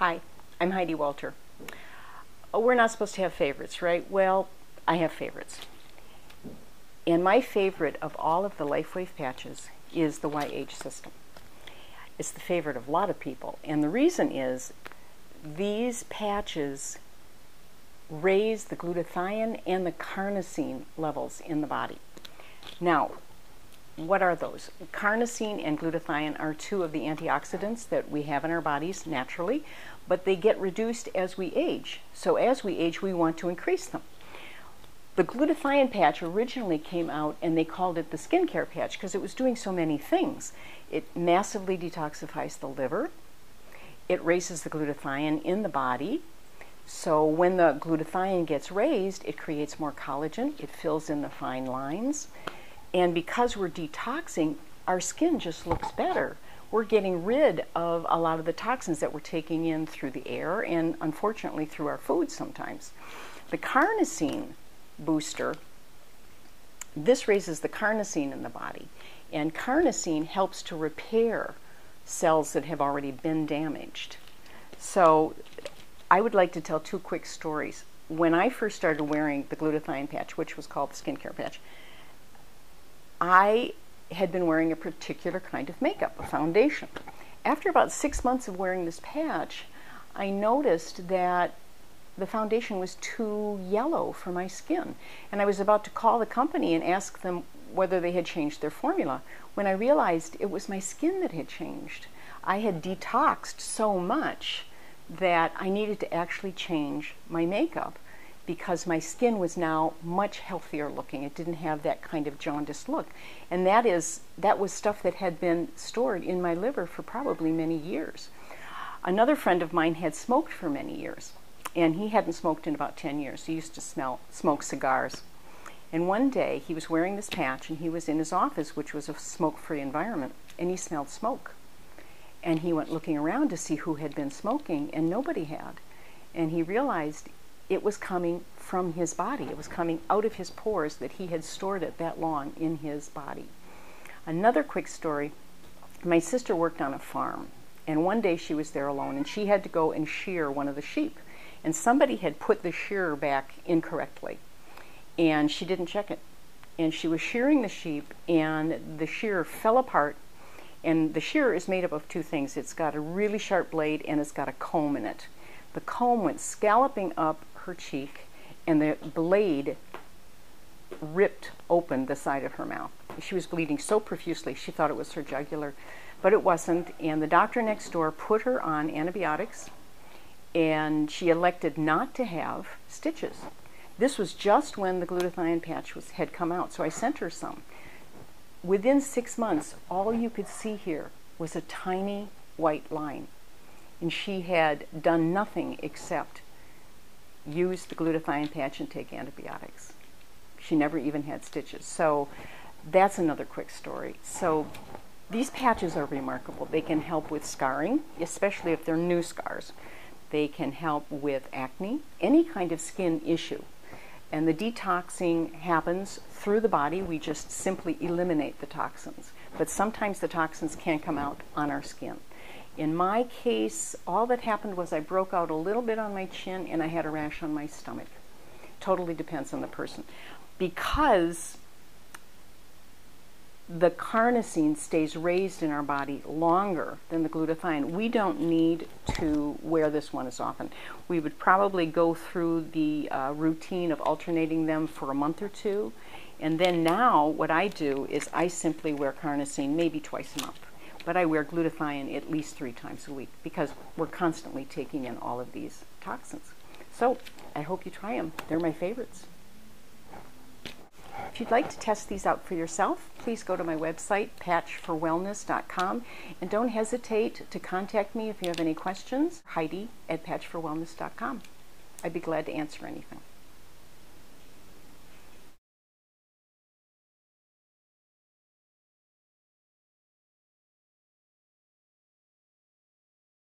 Hi, I'm Heidi Walter. We're not supposed to have favorites, right? Well, I have favorites. And my favorite of all of the LifeWave patches is the Y-Age system. It's the favorite of a lot of people. And the reason is these patches raise the glutathione and the carnosine levels in the body. Now, what are those? Carnosine and glutathione are two of the antioxidants that we have in our bodies naturally, but they get reduced as we age. So as we age, we want to increase them. The glutathione patch originally came out and they called it the skincare patch because it was doing so many things. It massively detoxifies the liver. It raises the glutathione in the body. So when the glutathione gets raised, it creates more collagen. It fills in the fine lines. And because we're detoxing, our skin just looks better. We're getting rid of a lot of the toxins that we're taking in through the air and unfortunately through our food sometimes. The carnosine booster, this raises the carnosine in the body. And carnosine helps to repair cells that have already been damaged. So I would like to tell two quick stories. When I first started wearing the glutathione patch, which was called the skincare patch, I had been wearing a particular kind of makeup, a foundation. After about 6 months of wearing this patch, I noticed that the foundation was too yellow for my skin. And I was about to call the company and ask them whether they had changed their formula when I realized it was my skin that had changed. I had detoxed so much that I needed to actually change my makeup because my skin was now much healthier looking. It didn't have that kind of jaundiced look. And that was stuff that had been stored in my liver for probably many years. Another friend of mine had smoked for many years, and he hadn't smoked in about 10 years. He used to smoke cigars. And one day he was wearing this patch and he was in his office, which was a smoke-free environment, and he smelled smoke. And he went looking around to see who had been smoking, and nobody had. And he realized it was coming from his body. It was coming out of his pores that he had stored it that long in his body. Another quick story, my sister worked on a farm, and one day she was there alone, and she had to go and shear one of the sheep. And somebody had put the shearer back incorrectly, and she didn't check it. And she was shearing the sheep, and the shearer fell apart. And the shearer is made up of two things. It's got a really sharp blade, and it's got a comb in it. The comb went scalloping up her cheek, and the blade ripped open the side of her mouth. She was bleeding so profusely, she thought it was her jugular, but it wasn't. And the doctor next door put her on antibiotics, and she elected not to have stitches. This was just when the glutathione patch had come out, so I sent her some. Within 6 months, all you could see here was a tiny white line. And she had done nothing except use the glutathione patch and take antibiotics. She never even had stitches. So that's another quick story. So these patches are remarkable. They can help with scarring, especially if they're new scars. They can help with acne, any kind of skin issue. And the detoxing happens through the body. We just simply eliminate the toxins. But sometimes the toxins can come out on our skin. In my case, all that happened was I broke out a little bit on my chin and I had a rash on my stomach. Totally depends on the person. Because the carnosine stays raised in our body longer than the glutathione, we don't need to wear this one as often. We would probably go through the routine of alternating them for a month or two. And then now what I do is I simply wear carnosine maybe twice a month. But I wear glutathione at least 3 times a week because we're constantly taking in all of these toxins. So I hope you try them. They're my favorites. If you'd like to test these out for yourself, please go to my website, patchforwellness.com, and don't hesitate to contact me if you have any questions, Heidi@patchforwellness.com. I'd be glad to answer anything.